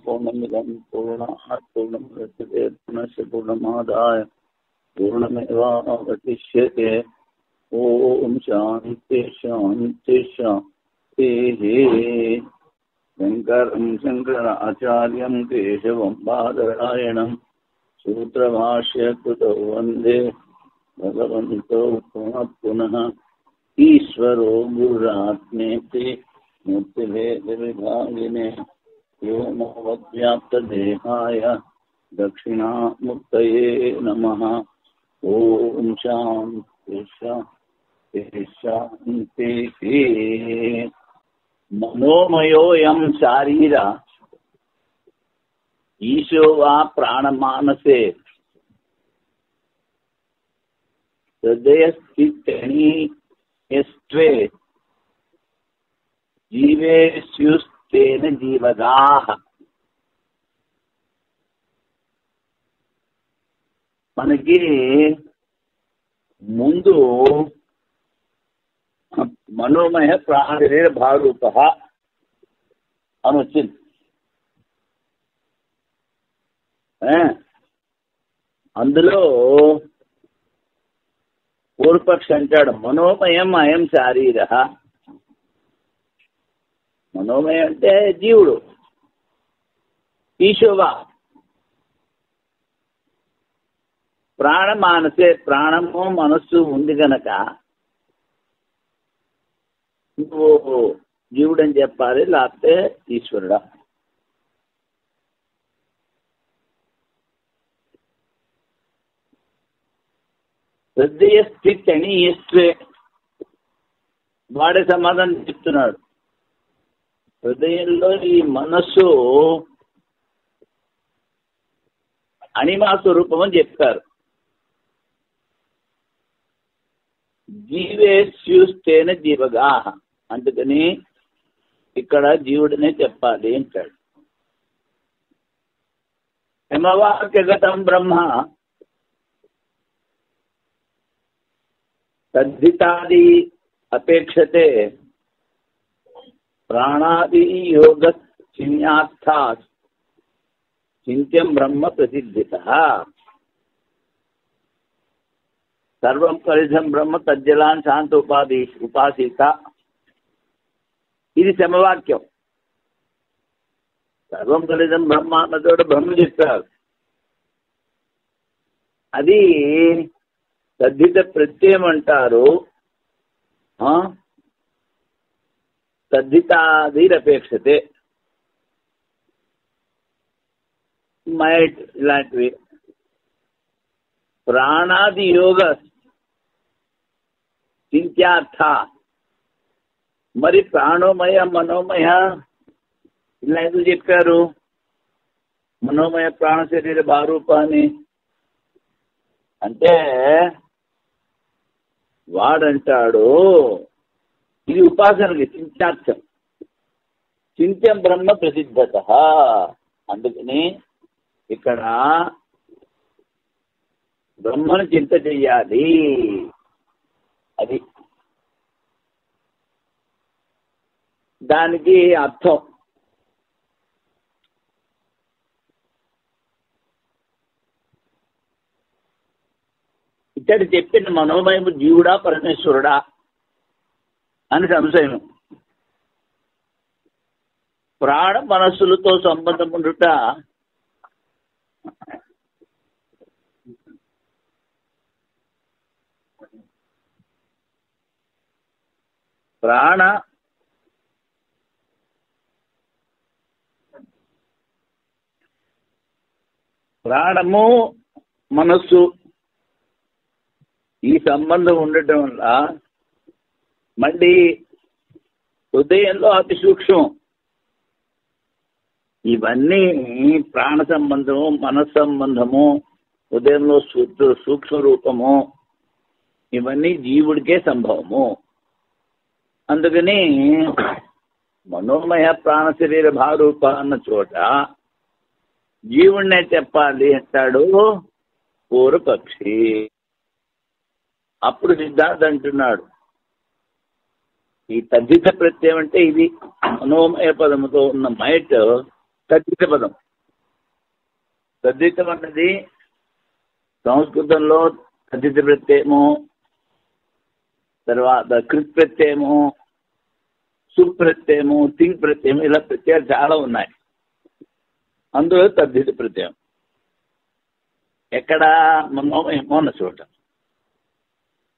पूर्णमिदं पूर्णात् पूर्णमुदच्यते पूर्णस्य पूर्णमादाय पूर्णमेवावशिष्यते। ओम शांति शांति शांतिः। शंकरं शंकराचार्यं केशवं बादरायणं सूत्रभाष्यकृतौ वन्दे भगवन्तो पुनः पुनः। ईश्वरो गुरुरात्मेति मूर्तिभेदविभागिने व्योमवद्व्याप्तदेहाय दक्षिणामूर्तये नमः। ओम शांति शांति शांतिः। मनोमयोऽयं शारीर ईशो वा प्राणमानसे हृदयस्थितनीयस्त्वे जीवेष्युस्तेन जीवदाः। మనకి ముందు మనోమయ ప్రాణశరీర భావరూప అని వచ్చింది. అందులో పూర్వపక్షి అంటాడు మనోమయం అయం శారీర. మనోమయం అంటే జీవుడు. ఈశోవా ప్రాణ మానసే ప్రాణము మనస్సు ఉంది గనక నువ్వు జీవుడని చెప్పాలి, లేకపోతే ఈశ్వరుడా. హృదయ స్థితి అని ఇస్తే వాడే సమాధానం చెప్తున్నాడు. హృదయంలో ఈ మనస్సు అనిమా స్వరూపం అని చెప్తారు. జీవేష్యుస్తేన జీవగా, అందుకని ఇక్కడ జీవుడినే చెప్పాలి అంటాడు. యమవాక్యగతం బ్రహ్మ తద్ధితాది అపేక్షతే ప్రాణాది యోగ చిన్యార్థాత్ చింత్యం బ్రహ్మ ప్రసిద్ధితః. సర్వం కలిసం బ్రహ్మ తజ్జలాన్ శాంత ఉపాసీత. ఇది సమవాక్యం. సర్వం కలిసం బ్రహ్మ అన్నతోటి బ్రహ్మ చెప్పారు. అది తద్ధిత ప్రత్యయం అంటారు. తద్ధితాదిరపేక్షతే మైట్ ఇలాంటివి. ప్రాణాది యోగ చింత్యార్థ, మరి ప్రాణోమయ మనోమయ ఇలా ఎందుకు చెప్పారు? మనోమయ ప్రాణ శరీర భారూపాన్ని అంటే వాడంటాడు ఇది ఉపాసనకి చింత్యార్థం. చింత్యం బ్రహ్మ ప్రసిద్ధత. అందుకని ఇక్కడ బ్రహ్మను చింత చెయ్యాలి. అది దానికి అర్థం. ఇక్కడ చెప్పిన మనోమయము జీవుడా పరమేశ్వరుడా అని సంశయం. ప్రాణ మనస్సులతో సంబంధం ఉండుట ప్రాణము మనస్సు ఈ సంబంధం ఉండటం వల్ల మళ్ళీ హృదయంలో అతి సూక్ష్మం. ఇవన్నీ ప్రాణ సంబంధము, మనస్ సంబంధము, హృదయంలో సూక్ష్మ రూపము, ఇవన్నీ జీవుడికే సంభవము. అందుకని మనోమయ ప్రాణ శరీర భారూప అన్న చోట జీవుడినే చెప్పాలి అంటాడు పూర్వపక్షి. అప్పుడు సిద్ధార్థ అంటున్నాడు ఈ తద్ధిత ప్రత్యయం అంటే ఇది మనోమయ పదముతో ఉన్న మైట్ తద్ధిత పదం. తద్ధితం అన్నది సంస్కృతంలో తద్ధిత ప్రత్యయము, తర్వాత కృత్ ప్రత్యయము, సుప్రత్యయము, తింగ్ ప్రత్యయము, ఇలా ప్రత్యయాలు చాలా ఉన్నాయి. అందులో తద్ధిత ప్రత్యయం ఎక్కడ మనోమయమో అన్న చోట.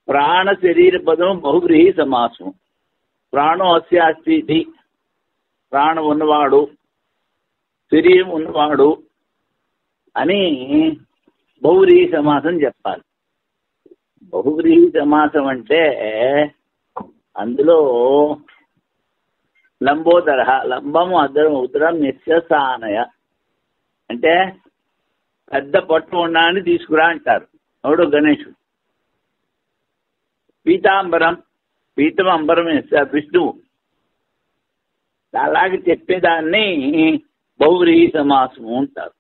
ప్రాణ శరీర పదం బహువ్రీహి సమాసం. ప్రాణం అస్యాస్తి ఇది, ప్రాణం ఉన్నవాడు, శరీరం ఉన్నవాడు అని బహువ్రీహి సమాసం చెప్పాలి. బహువ్రీహి సమాసం అంటే అందులో లంబోదర, లంబము అద్దరం ఉత్తరం నిశ్చసానయ అంటే పెద్ద పట్టు ఉండాలని తీసుకురా అంటారు. ఎవడు గణేశుడు. పీతాంబరం, పీతం అంబరం వేస్తారు విష్ణువు. అలాగే చెప్పేదాన్ని బహువ్రీహి సమాసము అంటారు.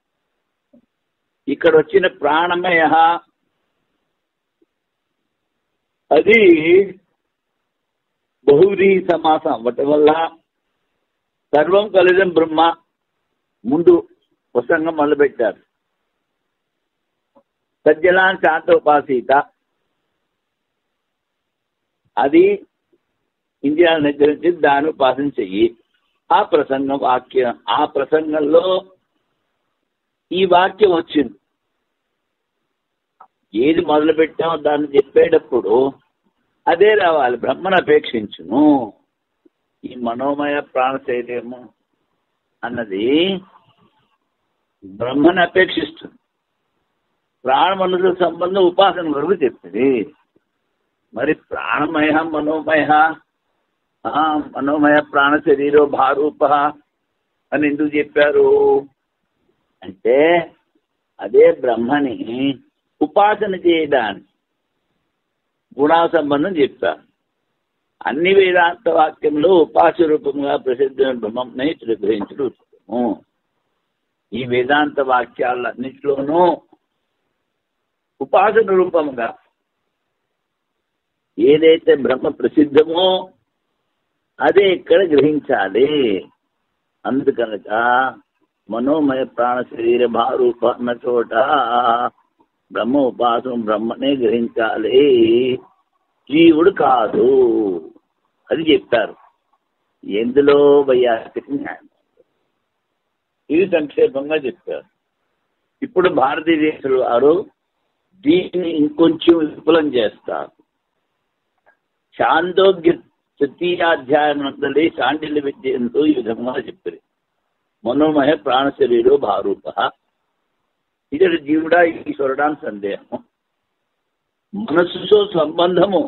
ఇక్కడ వచ్చిన ప్రాణమయ అది బహువ్రీహి సమాసం అవ్వటం వల్ల సర్వం కలిదం బ్రహ్మ ముందు ప్రసంగం మొదలుపెట్టారు. సజ్జలాన్ శాంతోపాసీత అది ఇంద్రియాల నిగ్రహించి దాన్ని ఉపాసన చెయ్యి. ఆ ప్రసంగం వాక్యం, ఆ ప్రసంగంలో ఈ వాక్యం వచ్చింది. ఏది మొదలు పెట్టామో దాన్ని చెప్పేటప్పుడు అదే రావాలి. బ్రహ్మను అపేక్షించును. ఈ మనోమయ ప్రాణ శరీరము అన్నది బ్రహ్మను అపేక్షిస్తుంది. ప్రాణమనుల సంబంధం ఉపాసన వరకు చెప్తుంది. మరి ప్రాణమయ మనోమయ, మనోమయ ప్రాణ శరీరో భారూప అని ఎందుకు చెప్పారు అంటే అదే బ్రహ్మని ఉపాసన చేయడానికి గుణా సంబంధం చెప్పారు. అన్ని వేదాంత వాక్యంలో ఉపాస రూపంగా ప్రసిద్ధమైన బ్రహ్మంని గ్రహించడం ఉత్తమము. ఈ వేదాంత వాక్యాలన్నింటిలోనూ ఉపాసన రూపంగా ఏదైతే బ్రహ్మ ప్రసిద్ధమో అదే ఇక్కడ గ్రహించాలి. అందుకనక మనోమయ ప్రాణ శరీర భారూప అన్న చోట బ్రహ్మ ఉపాసన బ్రహ్మనే గ్రహించాలి, జీవుడు కాదు అది చెప్పారు. ఎందులో వైయాసిక న్యాయం ఇది సంక్షేపంగా చెప్పారు. ఇప్పుడు భారతీయ వారు దీన్ని ఇంకొంచెం విపులం చేస్తారు. చాందోగ్య తృతీయాధ్యాయమంతలే శాండిల్య విద్య ఎంతో ఈ విధంగా చెప్పారు. మనోమయ ప్రాణ శరీరో భారూప. ఇతడు జీవుడా ఈశ్వరుడా అని సందేహము. మనస్సుతో సంబంధము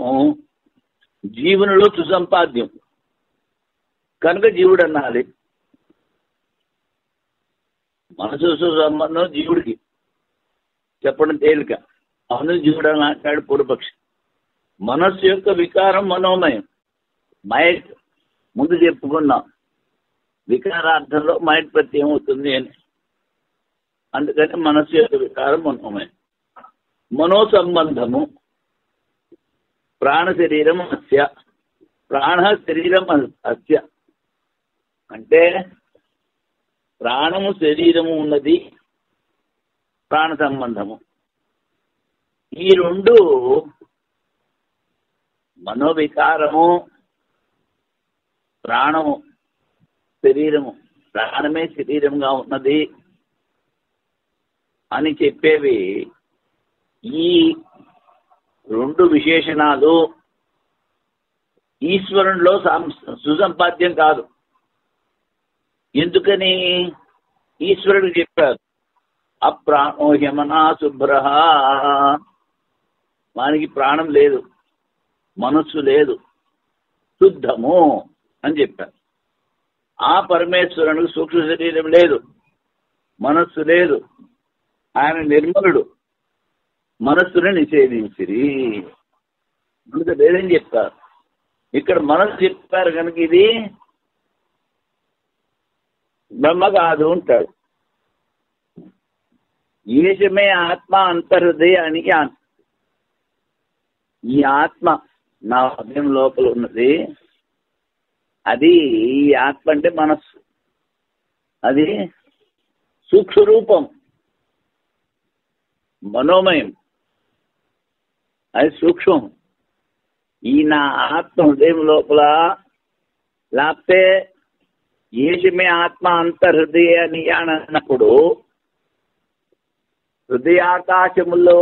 జీవునిలో సుసంపాద్యం కనుక జీవుడు అనాలి. మనస్సుతో సంబంధం జీవుడికి చెప్పడం తేలిక. అవును జీవుడు అని అంటాడు పూర్వపక్షి. మనస్సు యొక్క వికారం మనోమయం. మైట్ ముందు చెప్పుకున్నాం, వికారార్థంలో మైట్ ప్రత్యయం అవుతుంది అని. అందుకని మనస్సు యొక్క వికారం మనోమయం. మనో సంబంధము ప్రాణ శరీరం అస్య, ప్రాణ శరీరం అస్య అంటే ప్రాణము శరీరము ఉన్నది ప్రాణ సంబంధము. ఈ రెండు మనోవికారము ప్రాణము శరీరము, ప్రాణమే శరీరంగా ఉన్నది అని చెప్పేవి ఈ రెండు విశేషణాలు ఈశ్వరునిలో సుసంపాద్యం కాదు. ఎందుకని ఈశ్వరుడు చెప్పారు అప్రాణో హ్యమనా శుభ్ర, వానికి ప్రాణం లేదు, మనస్సు లేదు, శుద్ధము అని చెప్పారు. ఆ పరమేశ్వరునికి సూక్ష్మ శరీరం లేదు, మనస్సు లేదు, ఆయన నిర్మలుడు, మనస్సుని నిషేధించిరి. మనసు లేదని చెప్పారు. ఇక్కడ మనస్సు చెప్పారు కనుక ఇది బ్రహ్మ కాదు అంటాడు. ఏషమే ఆత్మ అంతర్హృదయ అని ఈ ఆత్మ నా హృదయం లోపల ఉన్నది, అది ఈ ఆత్మ అంటే మనస్సు, అది సూక్ష్మ రూపం మనోమయం, అది సూక్ష్మం. ఈ నా ఆత్మ హృదయం లోపల, లేకపోతే ఏషమే ఆత్మ అంతర్హృదయ నియాణ అన్నప్పుడు హృదయాకాశములో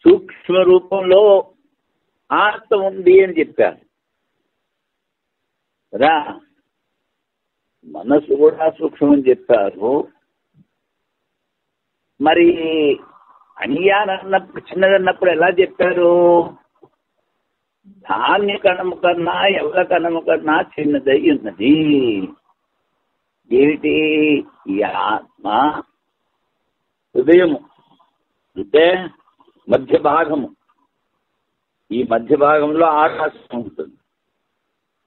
సూక్ష్మ రూపంలో ఆత్మ ఉంది అని చెప్పారు కదా. మనస్సు కూడా సూక్ష్మని చెప్పారు. మరి అనియానన్నప్పుడు, చిన్నదన్నప్పుడు ఎలా చెప్పారు? ధాన్య కణము కన్నా ఎవల కణము కన్నా చిన్నదై ఉన్నది. ఏమిటి? ఈ ఆత్మ హృదయము అంటే మధ్య భాగము. ఈ మధ్య భాగంలో ఆకాశం ఉంటుంది,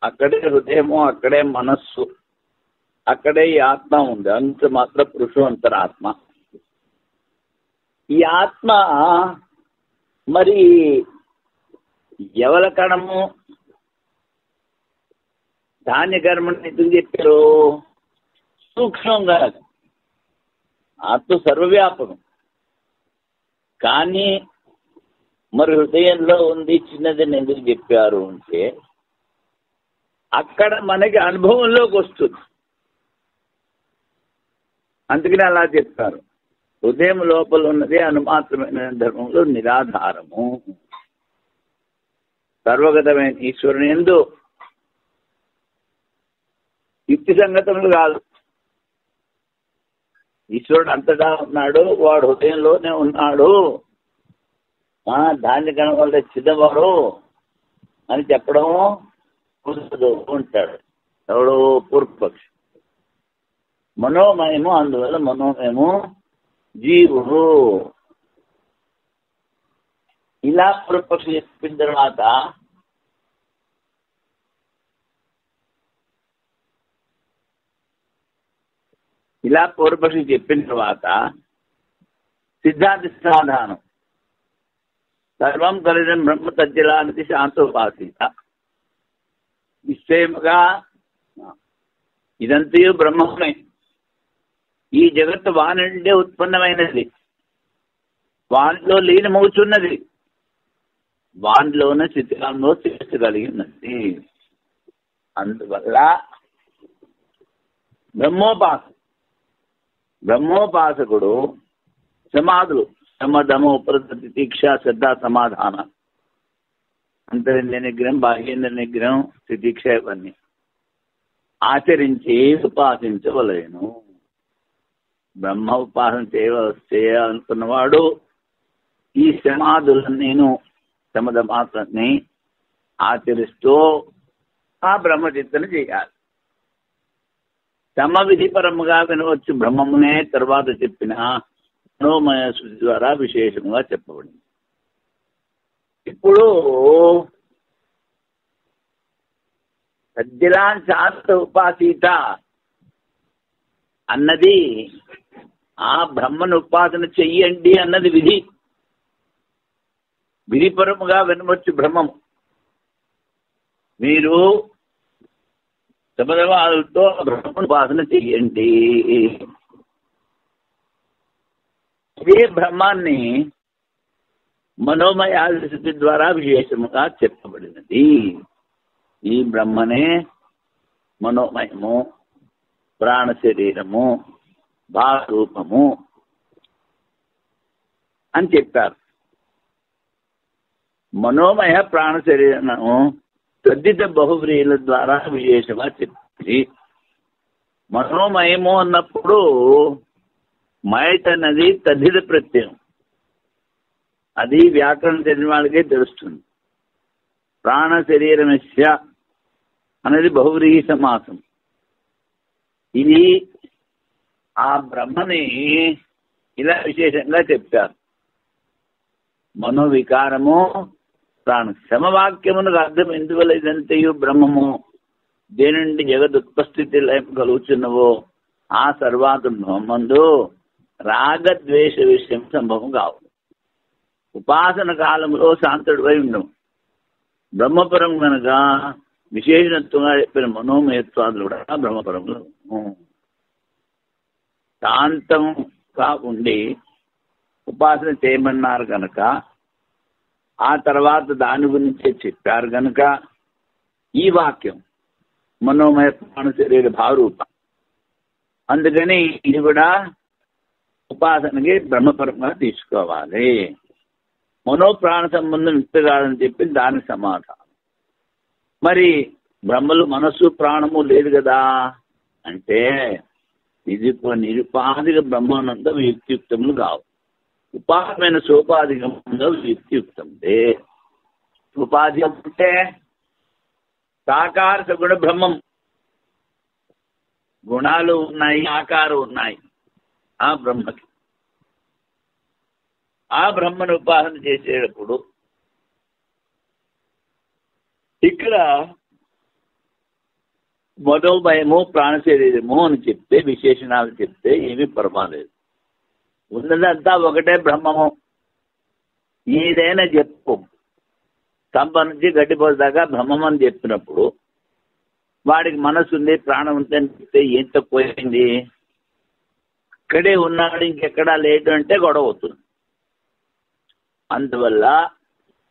అక్కడే హృదయము, అక్కడే మనస్సు, అక్కడే ఈ ఆత్మ ఉంది. అంత మాత్ర పురుషోంతరాత్మ. ఈ ఆత్మ మరి ఎవల కణము? ధాన్య కర్మని ఎందుకు చెప్పారు? సూక్ష్మంగా. ఆత్మ సర్వవ్యాపకం, కానీ మరి హృదయంలో ఉంది చిన్నదని ఎందుకు చెప్పారు అంటే అక్కడ మనకి అనుభవంలోకి వస్తుంది, అందుకని అలా చెప్తారు. హృదయం లోపల ఉన్నది అనుమాత్రమైన ధర్మంలో నిరాధారము. సర్వగతమైన ఈశ్వరుని యందు యుక్తి సంగతములు కాదు. ఈశ్వరుడు అంతటా ఉన్నాడు, వాడు హృదయంలోనే ఉన్నాడు, దాన్ని కనుగొంటే చిన్నవాడు అని చెప్పడం కుదరదు ఉంటాడు ఎవడో పూర్వపక్షి. మనోమయము, అందువల్ల మనోమయము జీవుడు. ఇలా పూర్వపక్షి చెప్పిన తర్వాత సిద్ధాంత సమాధానం సర్వం కలిగిన బ్రహ్మ తజ్జలానికి శాంతోపాసీత. నిశ్చయముగా ఇదంతయు బ్రహ్మమే. ఈ జగత్తు వాని నుండే ఉత్పన్నమైనది, వానిలో లీనమవుతున్నది, వానిలోనే స్థితిలో తీర్చగలిగినది. అందువల్ల బ్రహ్మోపాసకుడు సమాధులు సమధమ ఉపరతి దీక్ష శ్రద్ధ సమాధాన అంతరింద్రియ నిగ్రహం, బాహ్యేంద్ర నిగ్రహం, స్థితిక్ష ఇవన్నీ ఆచరించి ఉపాసించవలేను. బ్రహ్మ ఉపాసన చేయాలనుకున్నవాడు ఈ సమాధులను సమధమాత్రని ఆచరిస్తూ ఆ బ్రహ్మచిత్తను చేయాలి. తమ విధిపరముగా వినవచ్చు బ్రహ్మమునే తర్వాత చెప్పిన మనోమయ శుద్ధి ద్వారా విశేషంగా చెప్పబడింది. ఇప్పుడు సజ్జలాన్ శాస్త్ర ఉపాసీత అన్నది ఆ బ్రహ్మను ఉపాసన చెయ్యండి అన్నది విధి. విధిపరముగా వినవచ్చు బ్రహ్మము. మీరు సమధమాలతో బ్రహ్మను ఉపాసన చెయ్యండి. ఇదే బ్రహ్మాన్ని మనోమయ శుద్ధి ద్వారా విశేషముగా చెప్పబడినది. ఈ బ్రహ్మనే మనోమయము, ప్రాణ శరీరము, భారూపము అని చెప్పారు. మనోమయ ప్రాణ శరీరము తద్దిత బహువ్రీల ద్వారా విశేషంగా చెప్పింది. మనోమయము అన్నప్పుడు మయట్ అన్నది తద్దిత ప్రత్యయం, అది వ్యాకరణ తెలిసిన వాళ్ళకే తెలుస్తుంది. ప్రాణ శరీరమస్య అనేది బహువ్రీహి సమాసం. ఇది ఆ బ్రహ్మని ఇలా విశేషంగా చెప్పారు. మనోవికారము ప్రాణ సమవాక్యమునకు అర్థం ఎందువల్ల ఇదంతయు బ్రహ్మము దేని నుండి జగదుత్పస్థితి కలుగుతున్నవో ఆ సర్వాత్మందు రాగద్వేష విషయం సంభవం కావు. ఉపాసన కాలంలో శాంతుడిపై ఉండము. బ్రహ్మపరం కనుక విశేషత్వంగా చెప్పిన మనోమయత్వాదులు కూడా బ్రహ్మపరంలో. శాంతంగా ఉండి ఉపాసన చేయమన్నారు కనుక, ఆ తర్వాత దాని గురించే చెప్పారు కనుక ఈ వాక్యం మనోమయ ప్రాణ శరీర భావరూప. అందుకని ఇది కూడా ఉపాసనకి బ్రహ్మపరంగా తీసుకోవాలి. మనోప్రాణ సంబంధం యుక్త కాదని చెప్పి దానికి సమాధానం. మరి బ్రహ్మలు మనస్సు ప్రాణము లేదు కదా అంటే ఇది నిరుపాధిక బ్రహ్మానందం యుక్తియుక్తములు కావు. ఉపాధమైన సోపాధికంగా యుక్తియుక్తందే. ఉపాధి అంటే సాకార సగుణ బ్రహ్మం. గుణాలు ఉన్నాయి, ఆకారం ఉన్నాయి ఆ బ్రహ్మకి. ఆ బ్రహ్మను ఉపాసన చేసేటప్పుడు ఇక్కడ మనోమయము ప్రాణ శరీరము అని చెప్తే, విశేషణాలు చెప్తే ఏమీ పర్వాలేదు. ఉన్నదంతా ఒకటే బ్రహ్మము. ఏదైనా చెప్పు, స్తంభ నుంచి గడ్డిపోదాకా బ్రహ్మం అని చెప్పినప్పుడు వాడికి మనసు ఉంది, ప్రాణం ఉంది అని చెప్తే ఏం తక్కువైంది? ఇక్కడే ఉన్నాడు, ఇంకెక్కడా లేడు అంటే గొడవ అవుతుంది. అందువల్ల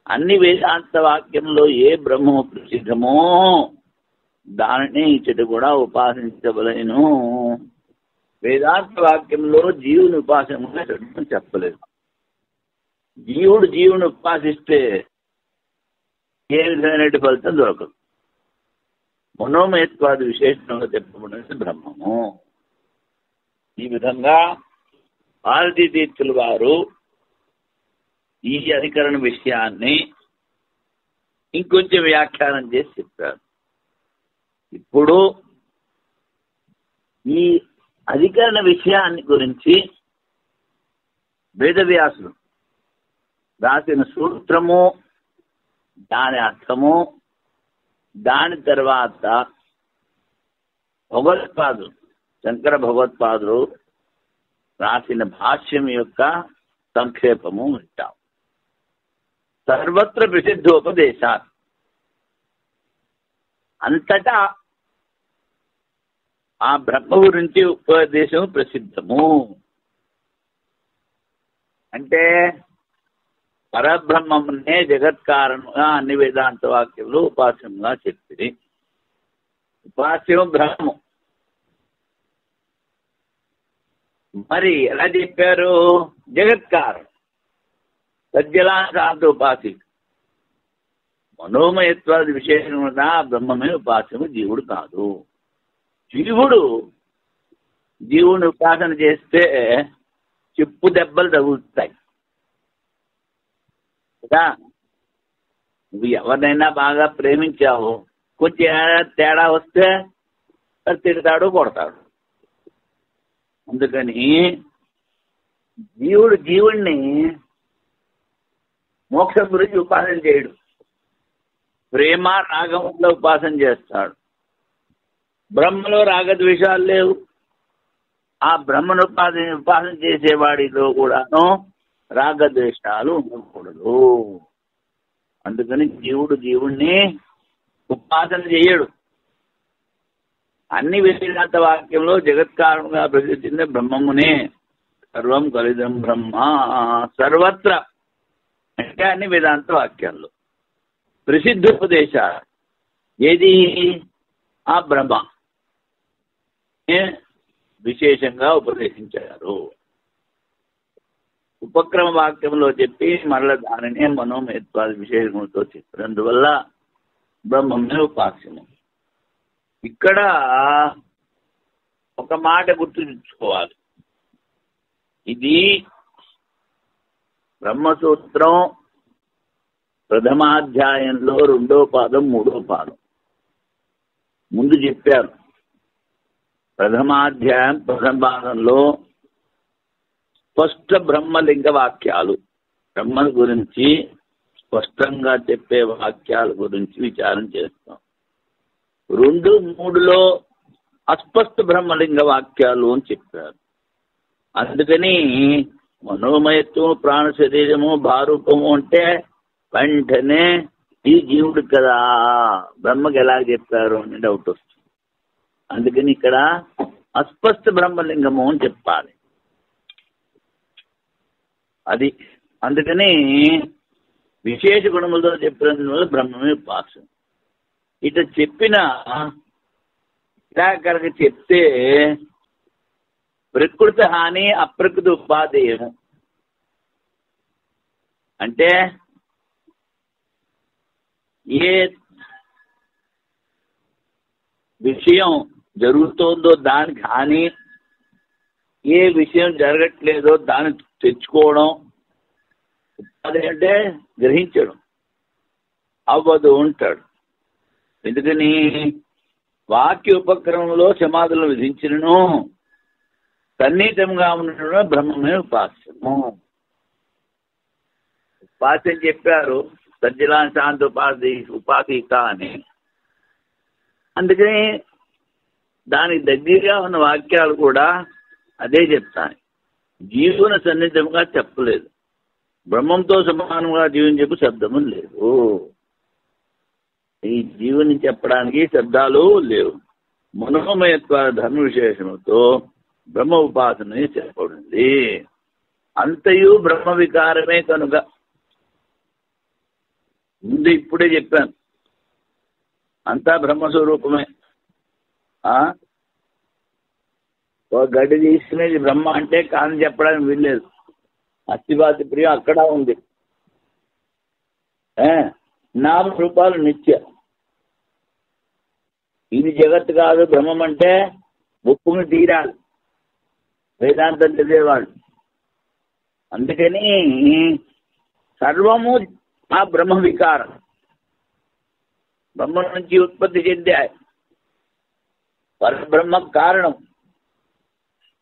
అన్ని వేదాంత వాక్యంలో ఏ బ్రహ్మము ప్రసిద్ధమో దానిని ఇచ్చటి కూడా ఉపాసించవలేను. వేదాంత వాక్యంలో జీవుని ఉపాసన చెప్పలేదు. జీవుని ఉపాసిస్తే ఏ విధమైన ఫలితం దొరకదు. మనోమయత్వాది విశేషంగా చెప్పబడినది బ్రహ్మము. ఈ విధంగా భారతీ తీర్థుల వారు ఈ అధికరణ విషయాన్ని ఇంకొంచెం వ్యాఖ్యానం చేసి చెప్పారు. ఇప్పుడు ఈ అధికరణ విషయాన్ని గురించి వేదవ్యాసులు రాసిన సూత్రము, దాని అర్థము, దాని తర్వాత భగవత్పాదులు, శంకర భగవత్పాదులు రాసిన భాష్యం యొక్క సంక్షేపము వింటాం. సర్వత్ర ప్రసిద్ధోపదేశాలు, అంతటా ఆ బ్రహ్మ గురించి ఉపదేశం ప్రసిద్ధము. అంటే పరబ్రహ్మమునే జగత్కారణంగా అన్ని వేదాంత వాక్యంలో ఉపాస్యంగా చెప్పింది. ఉపాస్యం బ్రహ్మం. మరి ఎలా చెప్పారు? జగత్కారణం సజ్జలాంత ఉపాసి. మనోమయత్వాది విశేషంగా బ్రహ్మమే ఉపాస్యము, జీవుడు కాదు. జీవుని ఉపాసన చేస్తే చెప్పు దెబ్బలు తగులుతాయి కదా. నువ్వు ఎవరినైనా బాగా ప్రేమించావు, కొంచెం తేడా వస్తే తిడతాడు, కొడతాడు. అందుకని జీవుణ్ణి మోక్షం గురించి ఉపాసన చేయడు. ప్రేమ రాగంలో ఉపాసన చేస్తాడు. బ్రహ్మలో రాగద్వేషాలు లేవు. ఆ బ్రహ్మను ఉపాసన చేసేవాడిలో కూడాను రాగద్వేషాలు ఉండకూడదు. అందుకని జీవుణ్ణి ఉపాసన చేయడు. అన్ని వేదాంత వాక్యంలో జగత్కారణంగా ప్రసిద్ధించిన బ్రహ్మమునే. సర్వం కలిదం బ్రహ్మ సర్వత్ర అంటే అన్ని వేదాంత వాక్యాల్లో ప్రసిద్ధోపదేశాలు. ఏది? ఆ బ్రహ్మ విశేషంగా ఉపదేశించారు. ఉపక్రమ వాక్యంలో చెప్పి మరల దానినే మనోమయత్వాది విశేషంతో చెప్పినందువల్ల బ్రహ్మమే ఉపాస్యము. ఇక్కడ ఒక మాట గుర్తుంచుకోవాలి. ఇది బ్రహ్మసూత్రం ప్రథమాధ్యాయంలో 2వ పాదం 3వ పాదం ముందు చెప్పారు. ప్రథమాధ్యాయం ప్రథమ పాదంలో స్పష్ట బ్రహ్మలింగ వాక్యాలు, బ్రహ్మ గురించి స్పష్టంగా చెప్పే వాక్యాల గురించి విచారం చేస్తాం. 2, 3లో అస్పష్ట బ్రహ్మలింగ వాక్యాలు అని చెప్పారు. అందుకని మనోమయత్వం, ప్రాణ శరీరము, భారూపము అంటే వెంటనే ఈ జీవుడు కదా, బ్రహ్మకి ఎలా చెప్పారు అని డౌట్ వస్తుంది. అందుకని ఇక్కడ అస్పష్ట బ్రహ్మలింగము అని చెప్పాలి. అది అందుకని విశేష గుణములతో చెప్పినందువల్ల బ్రహ్మమే ఉపాసన. ఇట్లా చెప్పిన నిరాకరణ చెప్తే ప్రకృతి హాని అప్రకృతి ఉపాధేయము అంటే ఏ విషయం జరుగుతోందో దానికి హాని, ఏ విషయం జరగట్లేదో దాన్ని తెచ్చుకోవడం, ఉపాధి అంటే గ్రహించడం అవ్వదు ఉంటాడు. ఎందుకని వాక్య ఉపక్రమంలో సమాధులను విధించను సన్నిహితంగా ఉండడం బ్రహ్మమే ఉపాస్యము. ఉపాస్యం చెప్పారు సజ్జలాన్ శాంత ఉపాధిక అని. అందుకని దానికి దగ్గరగా ఉన్న వాక్యాలు కూడా అదే చెప్తాను. జీవుని సన్నిహితంగా చెప్పలేదు, బ్రహ్మంతో సమానంగా జీవుని చెప్పు శబ్దము లేదు. ఈ జీవుని చెప్పడానికి శబ్దాలు లేవు. మనోమయత్వ ధర్మ విశేషముతో బ్రహ్మ ఉపాసన చెప్పబడింది. అంతయు బ్రహ్మ వికారమే కనుక ముందు ఇప్పుడే చెప్పాను, అంతా బ్రహ్మస్వరూపమే. ఒక గడ్డి తీసుకునేది బ్రహ్మ అంటే కాని చెప్పడానికి వీల్లేదు. అస్థిపాతి ప్రియం అక్కడ ఉంది. నామ రూపాలు నిత్య. ఇది జగత్ కాదు, బ్రహ్మం అంటే ఒప్పుకుని తీరాలి వేదాంతం చదివేవాళ్ళు. అందుకని సర్వము ఆ బ్రహ్మ వికారం, బ్రహ్మ నుంచి ఉత్పత్తి చెందాయి, పరబ్రహ్మ కారణం.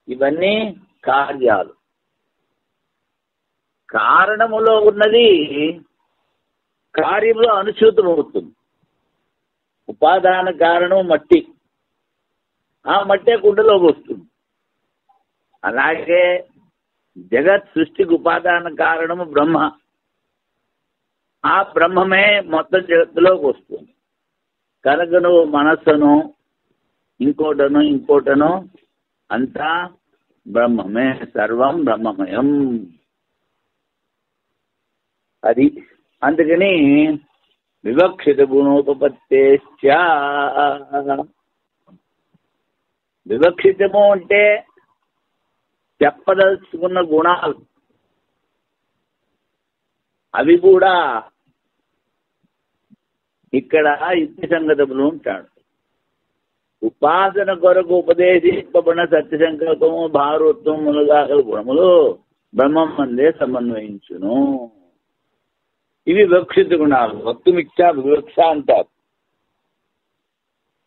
ఇవన్నీ కార్యాలు. కారణములో ఉన్నది కార్యములో అనుసూతమవుతుంది. ఉపాదాన కారణం మట్టి, ఆ మట్టే కుండలోకి వస్తుంది. అలాగే జగత్ సృష్టికి ఉపాదాన కారణము బ్రహ్మ, ఆ బ్రహ్మమే మొత్తం జగత్తులోకి వస్తుంది. కనుక నువ్వు మనస్సును ఇంకోటను అంతా బ్రహ్మమే, సర్వం బ్రహ్మమయం. అది అందుకని వివక్షిత గుణోపపత్తేశ్చ. వివక్షితము అంటే చెప్పదలుచుకున్న గుణాలు, అవి కూడా ఇక్కడ యుక్తి సంగతములు ఉంటాడు. ఉపాసన కొరకు ఉపదేశింపబడిన సత్య సంకల్పము భారత్వం మునగాగల గుణములు బ్రహ్మం అందే సమన్వయించును. ఇవి వివక్షిత గుణాలు. వక్తుమిచ్చ వివక్ష అంటారు.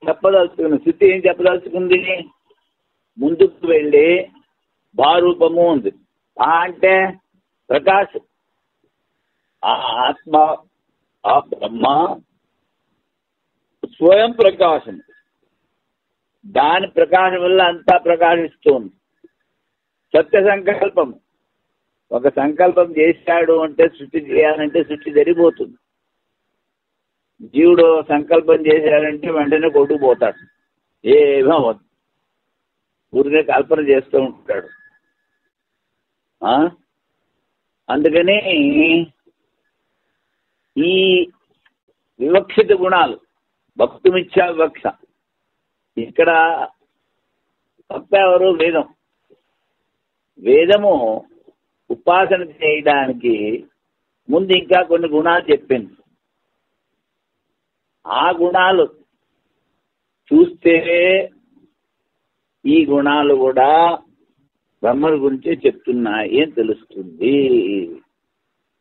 చెప్పదలుచుకున్న స్థితి ఏం చెప్పదలుచుకుంది? ముందుకు వెళ్ళి భారూపము ఉంది. ఆ అంటే ప్రకాశం, ఆ ఆత్మ, ఆ బ్రహ్మ స్వయం ప్రకాశం. దాని ప్రకాశం వల్ల అంతా ప్రకాశిస్తుంది. సత్య సంకల్పం, ఒక సంకల్పం చేశాడు అంటే సృష్టి చేయాలంటే సృష్టి జరిగిపోతుంది. జీవుడు సంకల్పం చేశాడంటే వెంటనే కొట్టుకుపోతాడు, ఏమో ఊరికే కల్పన చేస్తూ ఉంటాడు. అందుకని ఈ వివక్షిత గుణాలు, భక్తుమిచ్చా వివక్ష. ఇక్కడ భక్త ఎవరు? వేదం. వేదము ఉపాసన చేయడానికి ముందు ఇంకా కొన్ని గుణాలు చెప్పింది. ఆ గుణాలు చూస్తే ఈ గుణాలు కూడా బ్రహ్మల గురించే చెప్తున్నాయి అని తెలుస్తుంది.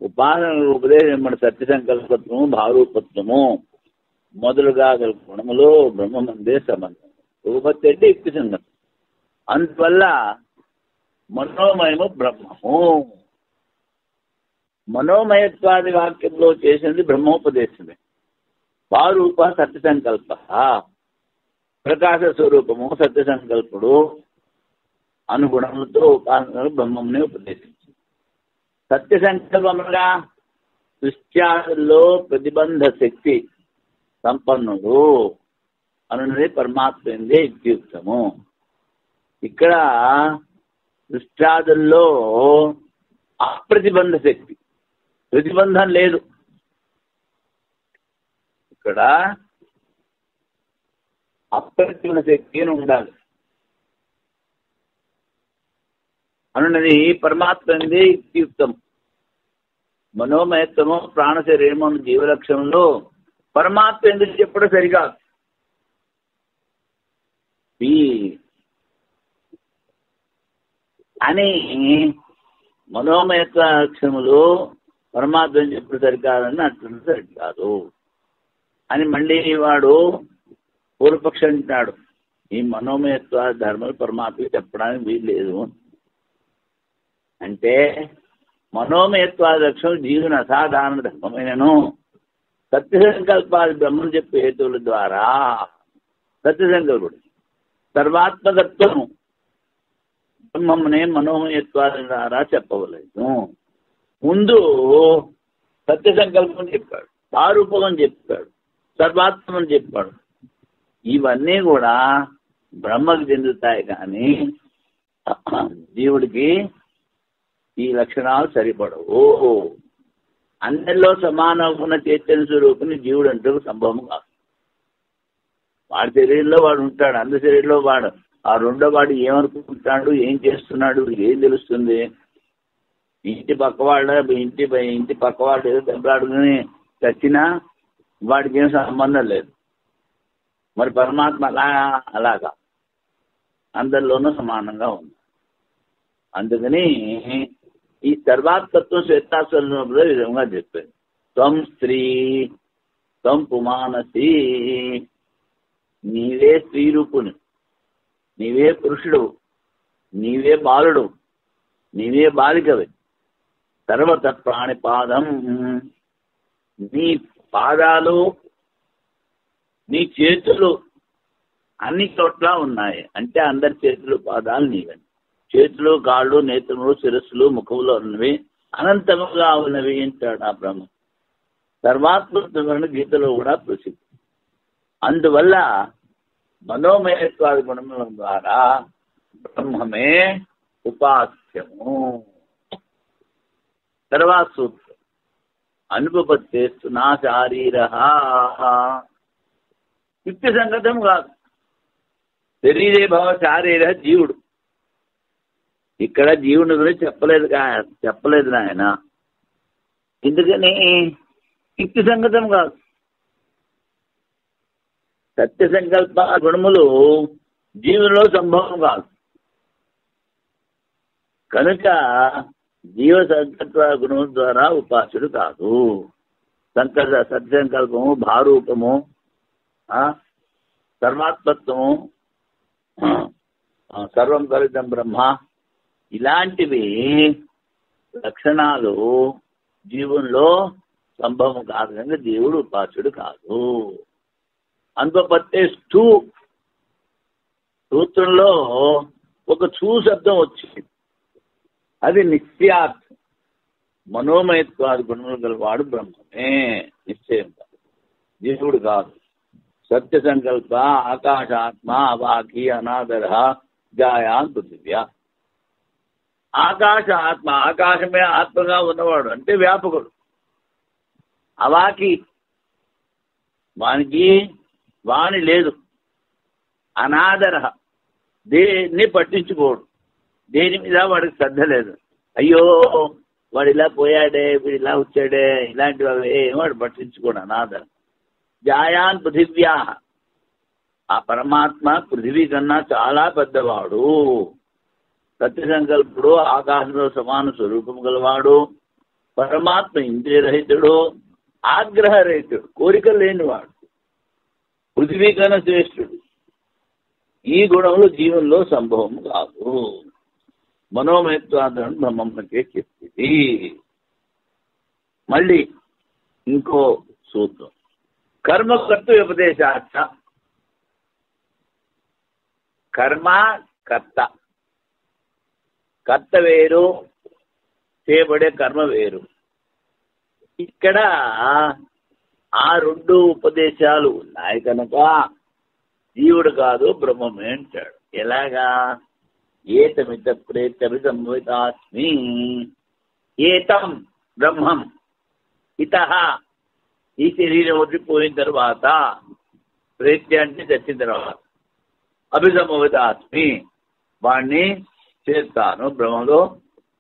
ఉపాసన ఉపదేశం మన సత్య సంకల్పత్వము, భారూపత్వము మొదలుగా గల గుణములో బ్రహ్మమందే సంబంధం. ఉపపత్తి అంటే యుక్తి సంగతం. అందువల్ల మనోమయము బ్రహ్మము. మనోమయత్వాది వాక్యంలో చేసింది బ్రహ్మోపదేశమే. భారూప సత్య సంకల్ప, ప్రకాశ స్వరూపము సత్య సంకల్పుడు అనుగుణములతో ఉపాసనలు బ్రహ్మమునే ఉపదేశించింది. సత్య సంకల్పముగా సృష్ట్యాదుల్లో ప్రతిబంధ శక్తి సంపన్నుడు అనున్నది పరమాత్మ ఎందే యుక్తియుక్తము. ఇక్కడ దృష్టాదుల్లో అప్రతిబంధ శక్తి, ప్రతిబంధం లేదు. ఇక్కడ అప్రతిబంధ శక్తి అని ఉండాలి అనున్నది పరమాత్మ యుక్తం. మనోమయత్వము ప్రాణ శరీరము జీవలక్షణంలో పరమాత్మ ఎందుకు చెప్పడం సరికాదు. అని మనోమయత్వ లక్షణములు పరమాత్మ చెప్పడం సరికాదని అట్లా సరికాదు అని మళ్ళీ వాడు పూర్వపక్షం అంటున్నాడు. ఈ మనోమయత్వ ధర్మాలు పరమాత్మ చెప్పడానికి వీలు లేదు అంటే మనోమయత్వాది లక్షణం జీవుని అసాధారణ ధర్మమైనను సత్య సంకల్పాలు బ్రహ్మను చెప్పే హేతువుల ద్వారా సత్య సంకల్పుడు సర్వాత్మకత్వము బ్రహ్మమునే మనోమయత్వాల ద్వారా చెప్పవలేదు. ముందు సత్య సంకల్పం చెప్పాడు, సారూపం చెప్పాడు, సర్వాత్మని చెప్పాడు. ఇవన్నీ కూడా బ్రహ్మకు చెందుతాయి కానీ జీవుడికి ఈ లక్షణాలు సరిపడవు. అందరిలో సమానమైన చైతన్య స్వరూపుని జీవుడు అంటూ సంభవం కాదు. వాడి శరీరంలో వాడు ఉంటాడు, అందరి శరీరంలో వాడు. ఆ రెండో వాడు ఏమనుకుంటాడు, ఏం చేస్తున్నాడు, ఏం తెలుస్తుంది? ఇంటి పక్కవాడు ఏదో దెబ్బలాడుకుని చచ్చినా వాడికి ఏం సంబంధం లేదు. మరి పరమాత్మ అలాగా అందరిలోనూ సమానంగా ఉంది. అందుకని ఈ సర్వాత్మత్వం శ్వేతాశ్వరంలో ఈ విధంగా చెప్పారు. త్వం స్త్రీ త్వం పుమానసి, నీవే స్త్రీ రూపుని, నీవే పురుషుడు, నీవే బాలుడు, నీవే బాలికవి. సర్వత ప్రాణిపాదం, నీ పాదాలు నీ చేతులు అన్ని చోట్ల ఉన్నాయి. అంటే అందరి చేతులు పాదాలు నీవని. చేతులు కాళ్ళు నేత్రములు శిరస్సులు ముఖములో ఉన్నవి అనంతముగా ఉన్నవి అంటాడు ఆ బ్రహ్మ. సర్వాత్మకమైన గీతలో కూడా ప్రసిద్ధి. అందువల్ల మనోమయత్వాది గుణముల ద్వారా బ్రహ్మమే ఉపాస్యము. తర్వాత సూత్రం అనుపపత్తేస్తు నా శారీర, యుక్తి సంగతం కాదు. శరీరే భవ శారీర జీవుడు. ఇక్కడ జీవుని గురించి చెప్పలేదు నాయన. ఎందుకని యుక్తి సంగతం కాదు. సత్య సంకల్ప గుణములు జీవునిలో సంభవం కాదు. కనుక జీవ సంకల్ప గుణముల ద్వారా ఉపాసుడు కాదు. సత్య సంకల్పము, భారూపము, సర్వాత్మత్వము, సర్వం కలితం బ్రహ్మ, ఇలాంటివి లక్షణాలు జీవుల్లో సంభవం కాదు. కనుక దేవుడు ఉపాసుడు కాదు. అనుపపత్తే సూత్రంలో ఒక చూ శబ్దం వచ్చింది. అది నిశ్చయార్థం. మనోమయత్వాది గుణములు గలవాడు బ్రహ్మమే, నిశ్చయం కాదు, జీవుడు కాదు. సత్య సంకల్ప ఆకాశాత్మ అవాకి అనాదర జాయాన్ పృథివ్యా. ఆకాశ ఆత్మ, ఆకాశమే ఆత్మగా ఉన్నవాడు అంటే వ్యాపకుడు. అవాకి, వాణి లేదు. అనాదర, దేన్ని పట్టించుకోడు, దేని మీద వాడికి శ్రద్ధ లేదు. అయ్యో వాడు ఇలా పోయాడే, వీడు ఇలా వచ్చాడే, ఇలాంటివి అవి వాడు పట్టించుకోడు. అనాదర. జాయాన్ పృథివ్యా, ఆ పరమాత్మ పృథివీ కన్నా చాలా పెద్దవాడు. సత్య సంకల్పుడు, ఆకాశంలో సమాన స్వరూపం గలవాడు. పరమాత్మ ఇంద్రియరహితుడు, ఆగ్రహరహితుడు, కోరికలు లేనివాడు, పృథివీ కన్నా శ్రేష్ఠుడు. ఈ గుణములు జీవనంలో సంభవం కాదు. మనోమయత్వాదం బ్రహ్మకే చెప్పింది. మళ్ళీ ఇంకో సూత్రం, కర్మకర్త ఉపదేశాచ. కర్మ కర్త, కర్త వేరు, చేయబడే కర్మ వేరు. ఇక్కడ ఆ రెండు ఉపదేశాలు ఉన్నాయి కనుక జీవుడు కాదు బ్రహ్మమే అంటాడు. ఎలాగా? ఏతమిత ప్రేత్యభిసంభవితాస్మి. ఏతం బ్రహ్మం ఇతః ఈ శరీరం వదిలిపోయిన తర్వాత, ప్రేత్య అంటే చచ్చిన తర్వాత, అభిసంభవితాస్మి వాడిని చేస్తాను, బ్రహ్మలో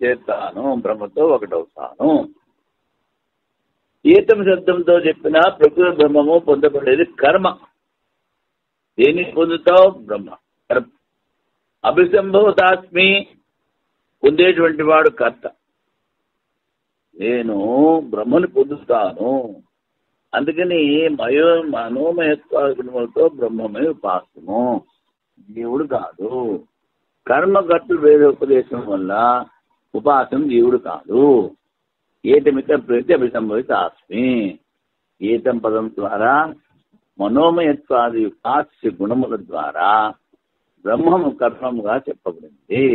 చేస్తాను, బ్రహ్మతో ఒకటవుతాను. ఏతం శబ్దంతో చెప్పిన ప్రకృతి బ్రహ్మము పొందబడేది కర్మ. దేన్ని పొందుతావు? బ్రహ్మ. కర్మ. అభిసంభవతాస్మి పొందేటువంటి వాడు కర్త. నేను బ్రహ్మని పొందుతాను. అందుకని మనోమయత్వాలతో బ్రహ్మమే ఉపాసము, జీవుడు కాదు. కర్మకర్తలు వేదోపదేశం వల్ల ఉపాసన జీవుడు కాదు. ఏతమిత ప్రీతి అభిసంభవితాస్మి. ఏతం పదం ద్వారా మనోమయత్వాది ఉపాస్య గుణముల ద్వారా బ్రహ్మము కర్మముగా చెప్పబడింది.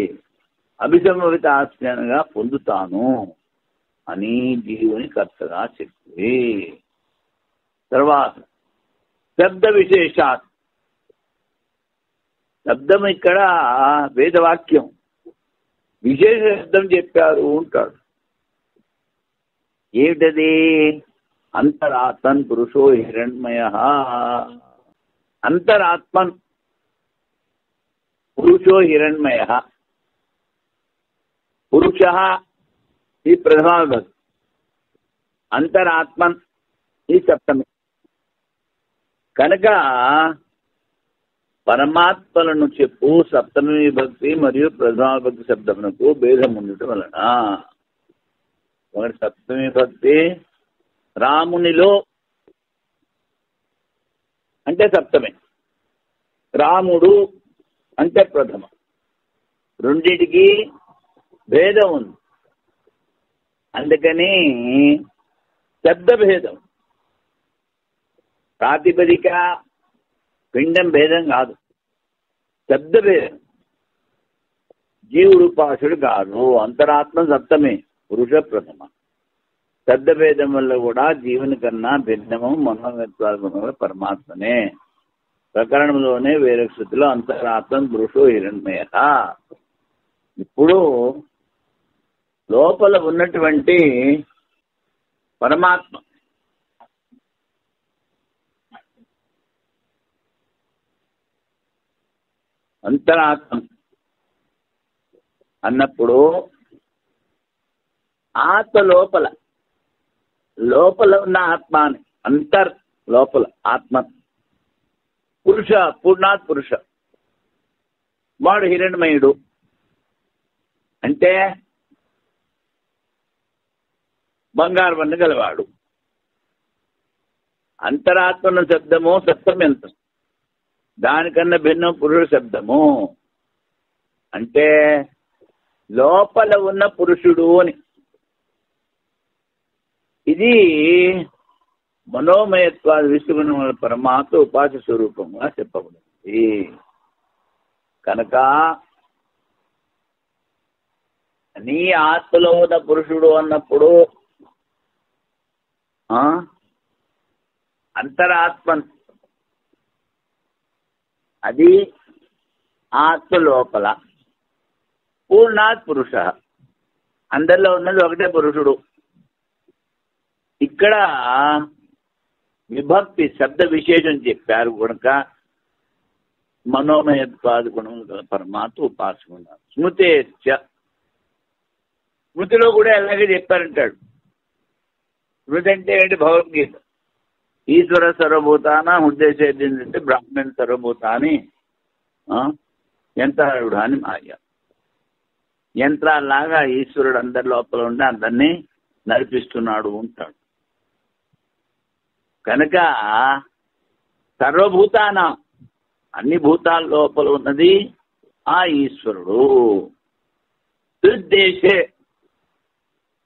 అభిసంభవితాస్మి అనగా పొందుతాను అని జీవుని కర్తగా చెప్తుంది. తర్వాత శబ్ద విశేషాత్. శబ్దం ఇక్కడ వేదవాక్యం, విశేష శబ్దం చెప్పారు అంటాడు. ఏమిటది? అంతరాత్మన్ పురుషో హిరణ్మయ. అంతరాత్మన్ పురుషో హిరణ్మయ. పురుష ఈ ప్రథమా విభక్తి, అంతరాత్మన్ ఈ సప్తమి. కనుక పరమాత్మలను చెప్పు సప్తమి విభక్తి మరియు ప్రథమా విభక్తి శబ్దమునకు భేదం ఉండటం వలన, ఒకటి సప్తమి విభక్తి రామునిలో అంటే సప్తమి, రాముడు అంటే ప్రథమ, రెండిటికి భేదం ఉంది. అందుకని శబ్ద భేదం, ప్రాతిపదిక పిండం భేదం కాదు, శబ్ద భేదం. జీవుడు పాశుడు కాదు. అంతరాత్మ సప్తమే, పురుష ప్రథమ. శబ్ద భేదం వల్ల కూడా జీవుని కన్నా భిన్నము మనోమయత్వాల పరమాత్మనే. ప్రకరణంలోనే వేరే స్థితిలో అంతరాత్మ పురుషో హిరణ్మయ. ఇప్పుడు లోపల ఉన్నటువంటి పరమాత్మ అంతరాత్మ అన్నప్పుడు ఆత్మ లోపల ఉన్న ఆత్మాని అంతర్ లోపల ఆత్మ పురుష, పూర్ణాత్ పురుష, వాడు హిరణ్మయుడు. అంటే బంగారు వన్న గలవాడు. అంతరాత్మన శబ్దము సప్తమ్యంతం, దానికన్నా భిన్నం పురుష శబ్దము. అంటే లోపల ఉన్న పురుషుడు అని. ఇది మనోమయత్వాది విశ్వగుణముల పరమాత్మ ఉపాస స్వరూపంగా చెప్పబడింది. కనుక నీ ఆత్మలో ఉన్న పురుషుడు అన్నప్పుడు అంతరాత్మ, అది ఆత్మ లోపల. పూర్ణాత్ పురుష, అందరిలో ఉన్నది ఒకటే పురుషుడు. ఇక్కడ విభక్తి శబ్ద విశేషం చెప్పారు కనుక మనోమయత్వాది గుణములు పరమాత్మ ఉపాసకున్నారు. స్మృతే, స్మృతిలో కూడా అలాగే చెప్పారంటాడు. స్మృతి అంటే ఏంటి? భగవద్గీత. ఈశ్వర సర్వభూతాన ఉద్దేశించిందంటే బ్రాహ్మణ్ సర్వభూతాన్ని యంత్రాలుడు అని మాయ. యంత్రాల్లాగా ఈశ్వరుడు అందరి లోపల ఉండి అందరినీ నడిపిస్తున్నాడు ఉంటాడు. కనుక సర్వభూతాన, అన్ని భూతాల లోపల ఉన్నది ఆ ఈశ్వరుడు.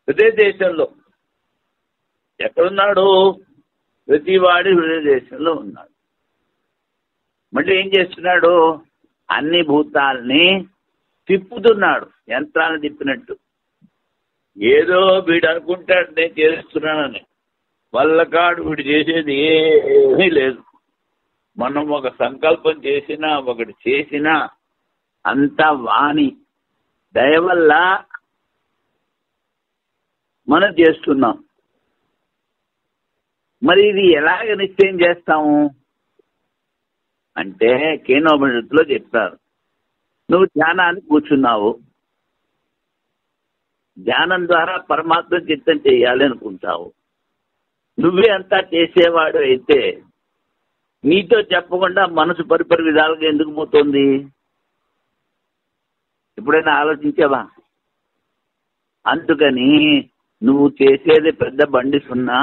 హృదయ దేశంలో ఎక్కడున్నాడు? ప్రతివాడి హృదయ దేశంలో ఉన్నాడు. మళ్ళీ ఏం చేస్తున్నాడు? అన్ని భూతాల్ని తిప్పుతున్నాడు, యంత్రాలను తిప్పినట్టు. ఏదో వీడు అనుకుంటాడు నేను చేస్తున్నానని, వల్లకాడు వీడు చేసేది ఏమీ లేదు. మనం ఒక సంకల్పం చేసినా, ఒకటి చేసినా అంతా వాణి దయ వల్ల మనం చేస్తున్నాం. మరి ఇది ఎలాగ నిశ్చయం చేస్తాము అంటే కేనోపనిషత్తులో చెప్తారు. నువ్వు ధ్యానానికి కూర్చున్నావు, ధ్యానం ద్వారా పరమాత్మ చిత్తం చేయాలి అనుకుంటావు. నువ్వే అంతా చేసేవాడు అయితే నీతో చెప్పకుండా మనసు పరిపరి విధాలుగా ఎందుకు పోతుంది? ఎప్పుడైనా ఆలోచించావా? అందుకని నువ్వు చేసేది పెద్ద బండి సున్నా,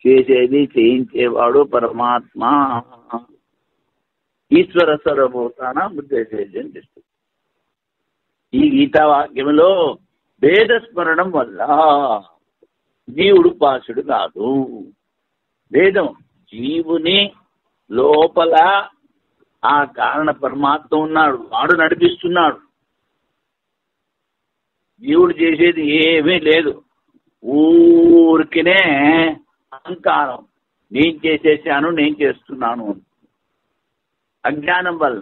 చేసేది చేయించేవాడు పరమాత్మ. ఈశ్వర స్వరభూతాన ఉద్దేశం చేస్తుంది. ఈ గీతావాక్యంలో భేద స్మరణం వల్ల జీవుడు పాసుడు కాదు. భేదం జీవుని లోపల ఆ కారణ పరమాత్మ ఉన్నాడు, వాడు నడిపిస్తున్నాడు. జీవుడు చేసేది ఏమీ లేదు. ఊరికినే అహంకారం, నేను చేసేసాను, నేను చేస్తున్నాను, అజ్ఞానం వల్ల.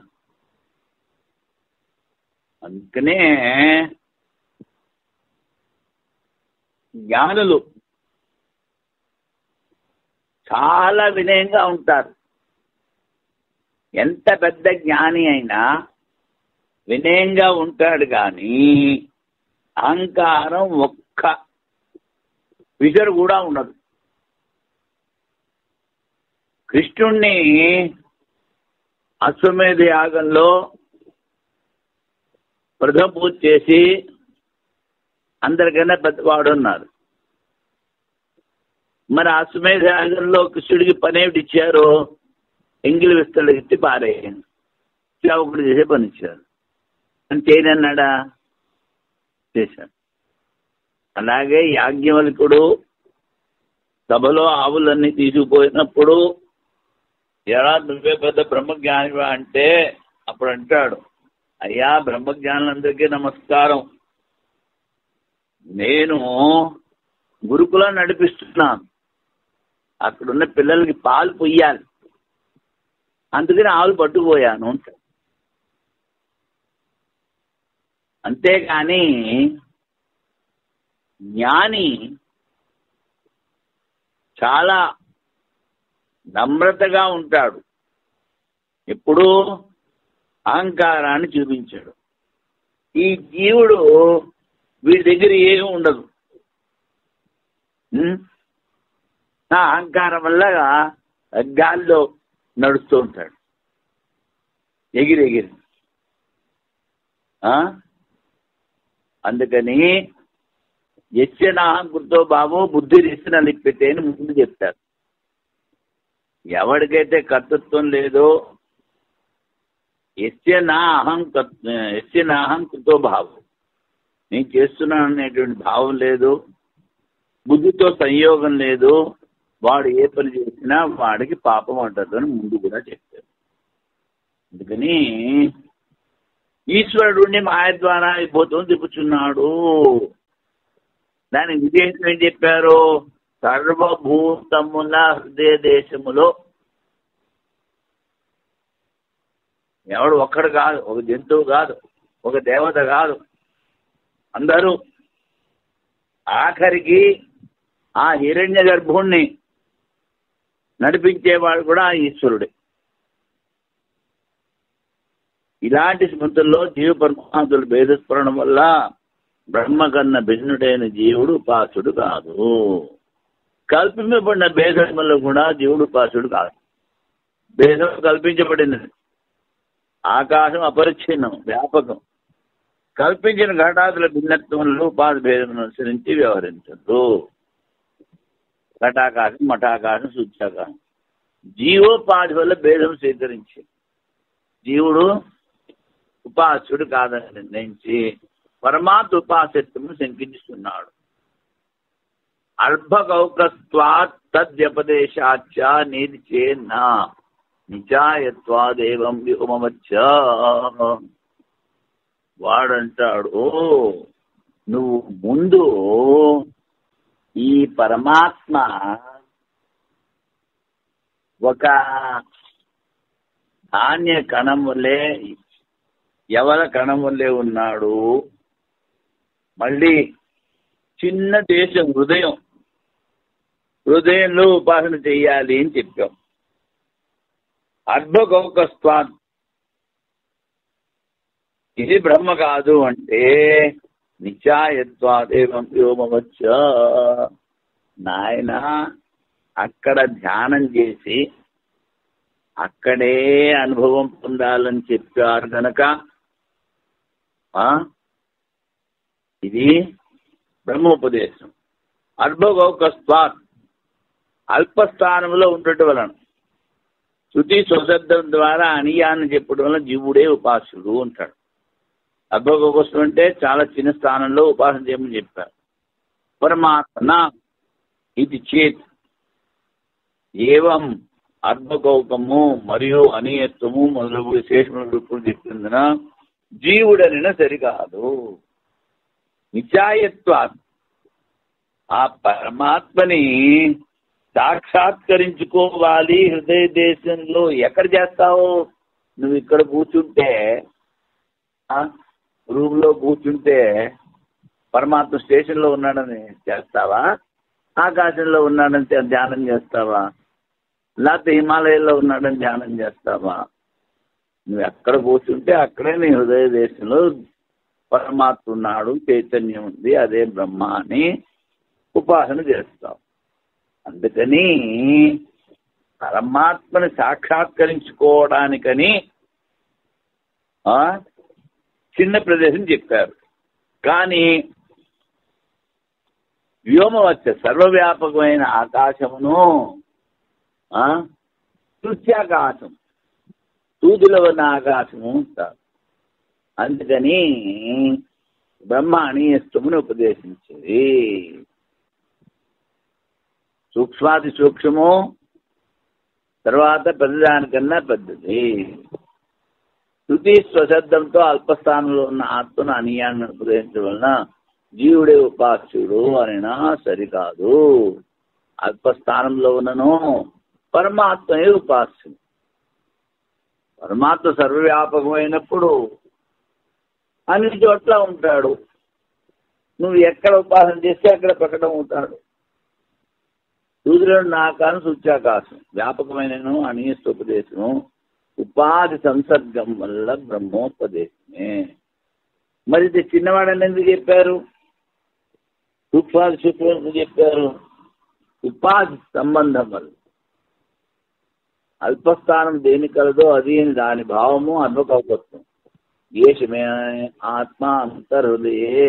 అందుకనే జ్ఞానులు చాలా వినయంగా ఉంటారు. ఎంత పెద్ద జ్ఞాని అయినా వినయంగా ఉంటాడు, కానీ అహంకారం ఒక్క విజరు కూడా ఉండదు. కృష్ణుణ్ణి అశ్వమేధ యాగంలో ప్రథమ పూజ చేసి అందరికన్నా పెద్దవాడు ఉన్నారు. మరి అశ్వమేధ యాగంలో కృష్ణుడికి పనేమిటి ఇచ్చారు? ఎంగిలి విస్తలు ఎత్తి పారేయండి, సేవకుడు చేసే పని ఇచ్చారు. అని చేయనన్నాడా? చేశాడు. అలాగే యాజ్ఞవల్కుడు సభలో ఆవులన్నీ తీసుకుపోయినప్పుడు ఎలా నువ్వే పెద్ద బ్రహ్మజ్ఞానివా అంటే అప్పుడు అంటాడు, అయ్యా బ్రహ్మజ్ఞానులందరికీ నమస్కారం, నేను గురుకులం నడిపిస్తున్నాను, అక్కడున్న పిల్లలకి పాలు పొయ్యాలి, అందుకని ఆవులు పట్టుకుపోయాను. అంతేకాని జ్ఞాని చాలా నమ్రతగా ఉంటాడు, ఎప్పుడూ అహంకారాన్ని చూపించాడు. ఈ జీవుడు వీడి దగ్గర ఏమీ ఉండదు. ఆ అహంకారం వల్ల గాల్లో నడుస్తూ ఉంటాడు, ఎగిరి. అందుకని యస్య నాహం కృతో భావో బుద్ధి రిసిన లిప్యతే అని ముందు చెప్తారు. ఎవరికైతే కర్తృత్వం లేదో, యస్య నాహం కృతో భావం, నేను చేస్తున్నాను అనేటువంటి భావం లేదు, బుద్ధితో సంయోగం లేదు, వాడు ఏ పని చేసినా వాడికి పాపం అంటారు అని ముందు కూడా చెప్తారు. అందుకని ఈశ్వరుడిని మాయ ద్వారా అయిపోతుంది తిప్పుచున్నాడు. దానికి విశేషం ఏం చెప్పారు? సర్వభూతముల హృదయ దేశములో. ఎవడు ఒక్కడు కాదు, ఒక జంతువు కాదు, ఒక దేవత కాదు, అందరూ. ఆఖరికి ఆ హిరణ్య గర్భుణ్ణి నడిపించేవాడు కూడా ఈశ్వరుడే. ఇలాంటి స్మృతుల్లో జీవ పరమాత్మల భేదస్మరణం వల్ల బ్రహ్మ కన్నా భిన్నుడైన జీవుడు ఉపాసుడు కాదు. కల్పించబడిన భేదం వల్ల కూడా జీవుడు ఉపాసుడు కాదు. భేదం కల్పించబడినది. ఆకాశం అపరిచ్ఛిన్నం, వ్యాపకం. కల్పించిన ఘటాదుల భిన్నత్వంలో ఉపాధి భేదం అనుసరించి వ్యవహరించదు. ఘటాకాశం, మఠాకాశం, సూచ్యాకాశం. జీవోపాధి వల్ల భేదం స్వీకరించి జీవుడు ఉపాసుడు కాదని నిర్ణయించి పరమాత్మ ఉపాసత్వము శంకించుతున్నాడు. అల్పకౌకస్వాత్ తద్వ్యపదేశాచ నీతి చేన్నా నిచాయత్వాదేవం వ్యోమవచ్చ. వాడంటాడు, నువ్వు ముందు ఈ పరమాత్మ ఒక ధాన్య కణం వల్లే యవన కణములే ఉన్నాడు. మళ్ళీ చిన్న దేశం హృదయంలో ఉపాసన చెయ్యాలి అని చెప్పాం. అర్భగౌకస్వాన్ ఇది బ్రహ్మ కాదు అంటే నిత్యాయత్వాదేవం వ్యోమవచ్చ. నాయన అక్కడ ధ్యానం చేసి అక్కడే అనుభవం పొందాలని చెప్పారు గనక ఇది బ్రహ్మోపదేశం. అర్భగౌకస్వాన్ అల్పస్థానంలో ఉండటం వలన శృతి స్వశబ్దం ద్వారా అనియాన్ని చెప్పడం వల్ల జీవుడే ఉపాసుడు అంటాడు. అర్భగౌకస్వం అంటే చాలా చిన్న స్థానంలో ఉపాసన చేయమని చెప్పారు. పరమాత్మ ఇది చేత్ ఏవం అర్భగౌకము మరియు అనియత్వము మొదలగు విశేషమైన రూపులు చెప్పిందిన జీవుడనిన సరికాదు. నిత్యాయత్వ ఆ పరమాత్మని సాక్షాత్కరించుకోవాలి హృదయ దేశంలో. ఎక్కడ చేస్తావు? నువ్వు ఇక్కడ కూర్చుంటే, రూమ్ లో కూర్చుంటే పరమాత్మ స్టేషన్లో ఉన్నాడని చేస్తావా? ఆకాశంలో ఉన్నాడని ధ్యానం చేస్తావా? లేకపోతే హిమాలయాల్లో ఉన్నాడని ధ్యానం చేస్తావా? నువ్వు ఎక్కడ కూర్చుంటే అక్కడే నీ హృదయ దేశంలో పరమాత్మ ఉన్నాడు, చైతన్యం ఉంది, అదే బ్రహ్మ అని ఉపాసన చేస్తావు. అందుకని పరమాత్మని సాక్షాత్కరించుకోవడానికని చిన్న ప్రదేశం చెప్పారు. కానీ వ్యోమవచ్చ సర్వవ్యాపకమైన ఆకాశమును సూచ్యాకాశం సూదిలో ఉన్న ఆకాశము ఉంటారు. అందుకని బ్రహ్మ అనియత్వమును ఉపదేశించేది. సూక్ష్మాతి సూక్ష్మము, తర్వాత పెద్దదానికన్నా పెద్దది. శృతి స్వశబ్దంతో అల్పస్థానంలో ఉన్న ఆత్మను అనియాన్ని ఉపదేశించడం వలన జీవుడే ఉపాస్యుడు అనినా సరికాదు. అల్పస్థానంలో ఉన్నను పరమాత్మయే ఉపాస్యుడు. పరమాత్మ సర్వవ్యాపకమైనప్పుడు అన్ని చోట్ల ఉంటాడు. నువ్వు ఎక్కడ ఉపాసన చేస్తే అక్కడ ప్రకటన అవుతాడు. సూర్యుడు నాకాను సూచ్యాకాశం వ్యాపకమైన అనియస్తోపదేశము ఉపాధి సంసర్గం వల్ల బ్రహ్మోపదేశమే. మరి ఇది చిన్నవాడని ఎందుకు చెప్పారు? సూక్ష్మాది సూక్ష్మ చెప్పారు ఉపాధి సంబంధం వల్ల. అల్పస్థానం దేని కలదో అది దాని భావము అన్వకల్పత్వం. ఏషమే ఆత్మ అంతర్హృదయే,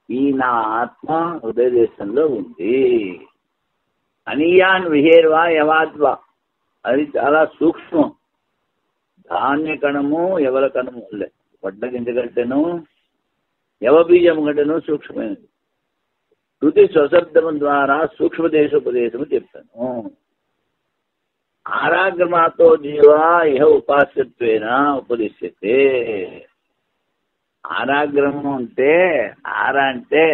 ఈ నా ఆత్మ హృదయ దేశంలో ఉంది. అనియాన్ విహేర్వా యవాద్వా, అది చాలా సూక్ష్మం. ధాన్య కణము ఎవల కణము వడ్ల గింజ కంటేను యవ బీజం కంటేను సూక్ష్మమైనది. శృతి స్వశబ్దము ద్వారా సూక్ష్మదేశోపదేశము చెప్పాను. ఆరాగ్రమాతో జీవా ఇహ ఉపాస్యత్వేన ఉపదిశ్యతే. ఆరాగ్రమం అంటే అంటే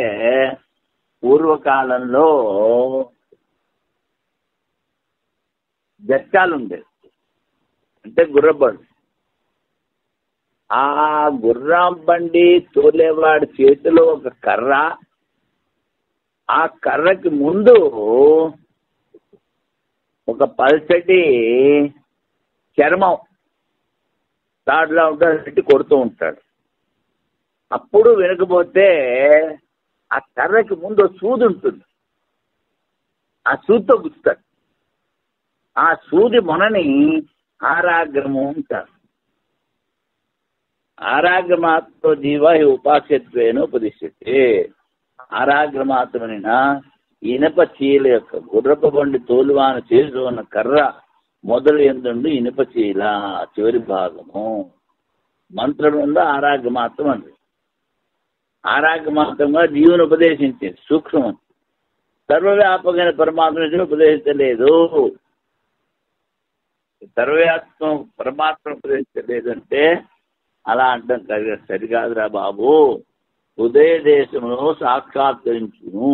పూర్వకాలంలో జట్కాలు ఉండేది, అంటే గుర్రబండి. ఆ గుర్రం బండి తోలేవాడి చేతిలో ఒక కర్ర, ఆ కర్రకి ముందు ఒక పల్చటి చర్మం తాడులా ఉంటుంది, కొడుతూ ఉంటాడు. అప్పుడు వినకపోతే ఆ కర్రకి ముందు సూది ఉంటుంది, ఆ సూదితో గుచ్చుతాడు. ఆ సూది మొనని ఆరాగ్రము అంటారు. ఆరాగ్రమాత్మ జీవ ఉపాస్యత్వేన ఉపదిశ్యతే. ఆరాగ్రమాత్మనిన ఇనప చీల యొక్క గుర్రపు బండి తోలువాన చేతిలో ఉన్న కర్ర మొదలు ఎందుండి ఇనుప చీల చివరి భాగము. మంత్రం ఉందో ఆరాగ్రమాత్రం అంది. ఆరాగ్రమాత్రంగా జీవుని ఉపదేశించింది సూక్ష్మం. సర్వవ్యాపకమైన పరమాత్మ ఉపదేశించలేదు. సర్వవ్యాప్తం పరమాత్మ ఉపదేశించలేదంటే అలా అంటాం కదా, సరికాదురా బాబు. హృదయ దేశంలో సాక్షాత్కరించును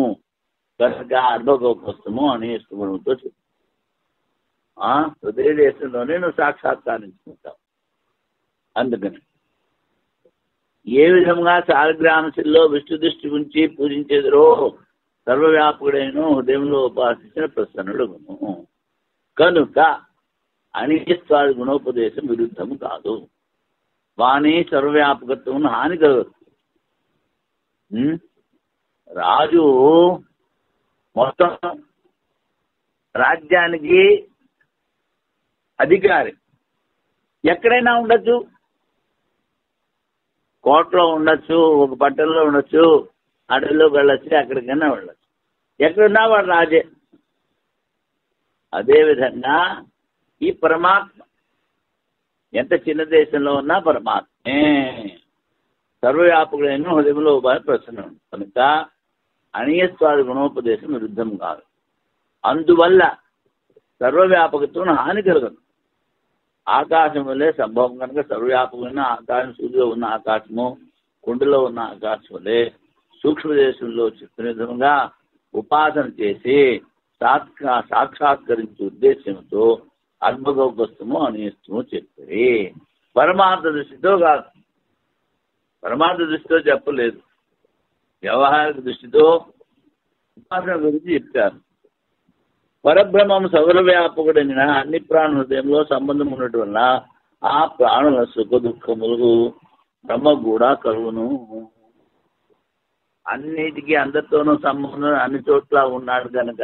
కనుక అర్భగోపస్తము అని ఇష్టపడంతో చెప్పు. హృదయ దేశంలోనే నువ్వు సాక్షాత్కరించుకుంటావు. అందుకని ఏ విధంగా సాలగ్రామశిల్లో విష్ణు దృష్టి ఉంచి పూజించేదరో సర్వవ్యాపకుడైన హృదయంలో ఉపాసించిన ప్రసన్నుడుగును. కనుక అనియస్వాది గుణోపదేశం విరుద్ధము కాదు. వాణి సర్వవ్యాపకత్వం హాని కలగదు. రాజు మొత్తం రాజ్యానికి అధికారి. ఎక్కడైనా ఉండొచ్చు, కోటలో ఉండొచ్చు, ఒక పట్టణంలో ఉండొచ్చు, అడవిలోకి వెళ్ళొచ్చు, ఎక్కడికైనా వెళ్ళొచ్చు. ఎక్కడున్నా వాడు రాజే. అదేవిధంగా ఈ పరమాత్మ ఎంత చిన్న దేశంలో ఉన్నా పరమాత్మే. సర్వవ్యాపకుడైన హృదయంలో ప్రసన్నం కనుక అనియస్వాది గుణోపదేశం విరుద్ధం కాదు. అందువల్ల సర్వవ్యాపకత్వం హాని కలగదు. ఆకాశం వల్లే సంభవం కనుక సర్వవ్యాపకమైన ఆకాశం, సూర్యులో ఉన్న ఆకాశము, కుండలో ఉన్న ఆకాశం వల్లే సూక్ష్మదేశంలో చెప్పిన విధంగా ఉపాసన చేసి సాక్షాత్కరించే ఉద్దేశంతో అద్భుతము అనియస్తము చెప్పి పరమార్థ దృష్టితో కాదు. పరమార్థ దృష్టితో చెప్పలేదు, వ్యవహారిక దృష్టితో ఉపాసన గురించి చెప్పారు. పరబ్రహ్మం సర్వవ్యాపకుడైన అన్ని ప్రాణుల హృదయంలో సంబంధం ఉండటం వల్ల ఆ ప్రాణుల సుఖ దుఃఖములు బ్రహ్మ కూడా కలుగును. అన్నిటికీ అందరితోనూ సంబంధం, అన్ని చోట్ల ఉన్నాడు కనుక,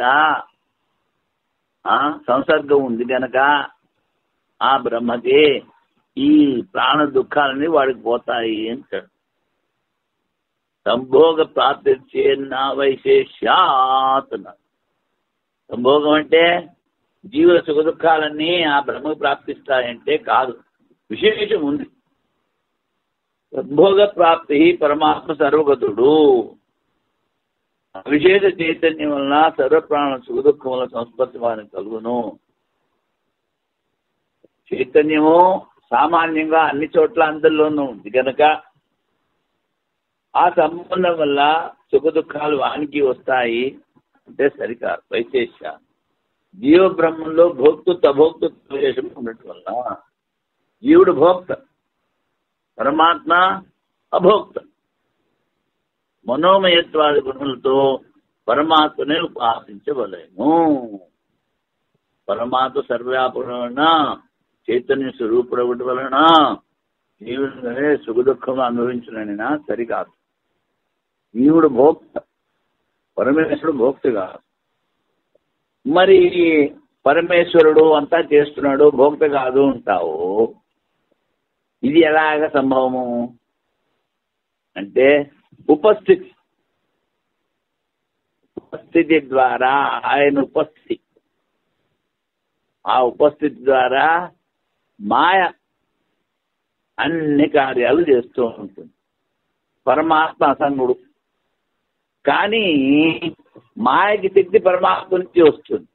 సంసర్గం ఉంది కనుక ఆ బ్రహ్మకి ఈ ప్రాణ దుఃఖాలని వాడికి పోతాయి అంటాడు. సంభోగ ప్రాప్తిర్చేన్న వైశేష్యాత్. సంభోగం అంటే జీవుల సుఖ దుఃఖాలన్నీ ఆ బ్రహ్మకు ప్రాప్తిస్తాయంటే కాదు, విశేషం ఉంది. సంభోగ ప్రాప్తి పరమాత్మ సర్వగతుడు. విశేష చైతన్యం వలన సర్వప్రాణ సుఖ దుఃఖముల సంస్పర్శ వారికి కలుగును. చైతన్యము సామాన్యంగా అన్ని చోట్ల అందరిలోనూ ఉంది కనుక ఆ సంబంధం వల్ల సుఖ దుఃఖాలు వానికి వస్తాయి అంటే సరికాదు. వైశేష జీవ బ్రహ్మంలో భోక్తృత్వ అభోక్తృత్వ విశేషం ఉండటం వల్ల జీవుడు భోక్త, పరమాత్మ అభోక్త. మనోమయత్వాది గుణములతో పరమాత్మనే ఉపాసించవలేము. పరమాత్మ సర్వవ్యాపకమైన చైతన్య స్వరూపుడు వలన జీవుడే సుఖ దుఃఖం అనుభవించనైనా సరికాదు. జీవుడు భోక్త, పరమేశ్వరుడు భోక్త కాదు. మరి పరమేశ్వరుడు అంతా చేస్తున్నాడు, భోక్త కాదు అంటావు, ఇది ఎలాగ సంభవము అంటే ఉపస్థితి ద్వారా ఆయన ఆ ఉపస్థితి ద్వారా మాయ అన్ని కార్యాలు చేస్తూ ఉంటుంది. పరమాత్మ అసంగుడు, కానీ మాయకి శక్తి పరమాత్మ నుంచి వస్తుంది.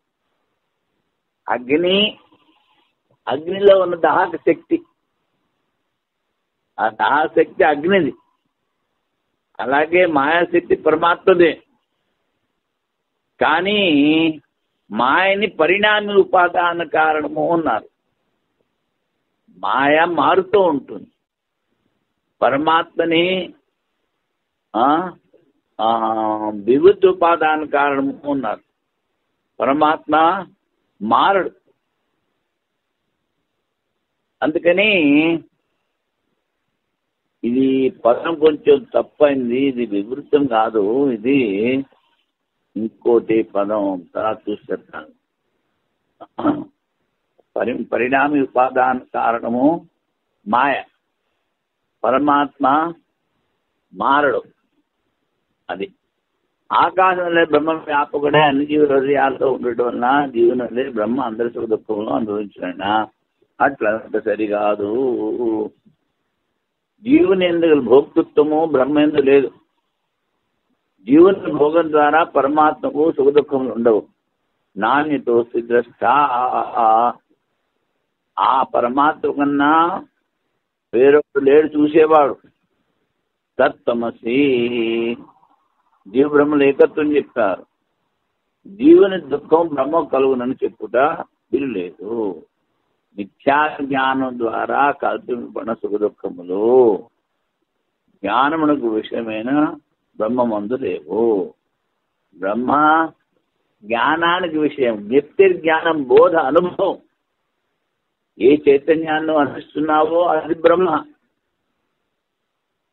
అగ్నిలో ఉన్న దాహక శక్తి, ఆ దాహశక్తి అగ్నిది. అలాగే మాయాశక్తి పరమాత్మదే. కానీ మాయని పరిణామి ఉపాదాన కారణము అన్నారు. మాయ మారుతూ ఉంటుంది. పరమాత్మని వివిధ ఉపాదాన కారణము అన్నారు. పరమాత్మ మారడు. అందుకని ఇది పదం కొంచెం తప్పైంది, ఇది వివృతం కాదు, ఇది ఇంకోటి పదం తర్వాత చూసి చెప్తాను. పరిణామి ఉపాదాన కారణము మాయ, పరమాత్మ మారడు. అది ఆకాశంలో బ్రహ్మ వ్యాపకుడే అన్ని జీవుల హృదయాలతో ఉండటం వలన జీవునలే బ్రహ్మ అందరి సుఖ దుఃఖంలో అనుభవించిన అట్లా సరికాదు. జీవుని ఎందుకు భోక్తృత్వము బ్రహ్మ ఎందు లేదు. జీవుని భోగం ద్వారా పరమాత్మకు సుఖ దుఃఖములు ఉండవు. నాణ్యతో సిద్రష్ట ఆ పరమాత్మ కన్నా వేరొకడు లేడు చూసేవాడు. తత్తమసి జీవ బ్రహ్మలు ఏకత్వం చెప్పారు. జీవుని దుఃఖం బ్రహ్మ కలుగునని చెప్పుట వీలు లేదు. మిథ్యా జ్ఞానం ద్వారా కల్పింపబడిన సుఖ దుఃఖములు జ్ఞానమునకు విషయమైన బ్రహ్మమందు లేవు. బ్రహ్మ జ్ఞానానికి విషయం, జ్ఞానం బోధ అనుభవం. ఏ చైతన్యాన్ని అనుభవిస్తున్నావో అది బ్రహ్మ.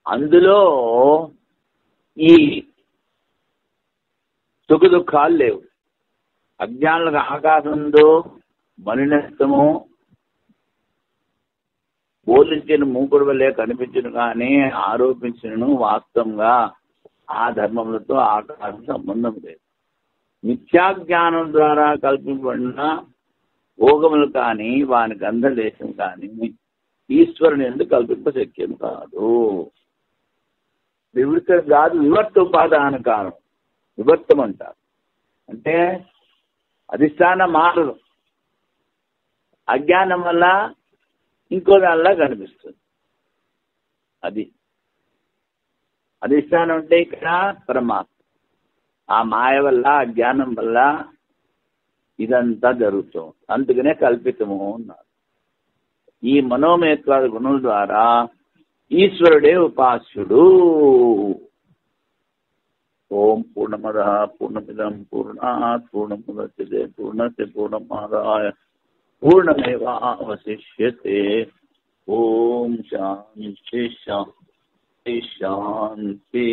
అందులో ఈ సుఖ దుఃఖాలు లేవు. అజ్ఞానులకు ఆకాశంలో మలినత్వము బోధించిన మూకుడు వల్లే కనిపించను కానీ ఆరోపించను వాస్తవంగా ఆ ధర్మములతో ఆకాశం సంబంధం లేదు. మిథ్యాజ్ఞానం ద్వారా కల్పింపబడిన భోగములు కానీ వాని గంధలేశం కానీ ఈశ్వరుని ఎందుకు కల్పింప శక్యం కాదు. వివృత కాదు, వివర్త ఉపాదాన కారణం. వివర్తం అంటారు అంటే అధిష్టానం మారదు, అజ్ఞానం వల్ల ఇంకో దానిలా కనిపిస్తుంది. అది అధిష్టానం అంటే ఇక్కడ పరమాత్మ. ఆ మాయ వల్ల అజ్ఞానం వల్ల ఇదంతా జరుగుతుంది. అందుకనే కల్పితము అన్నారు. ఈ మనోమయత్వాది గుణముల ద్వారా ఈశ్వరుడే ఉపాస్యుడు. ఓం పూర్ణమద పూర్ణమిదం పూర్ణాత్ పూర్ణముదచ్యతే పూర్ణస్య పూర్ణమాదాయ పూర్ణమేవావశిష్యతే. ఓం శాంతి శాంతి శాంతి.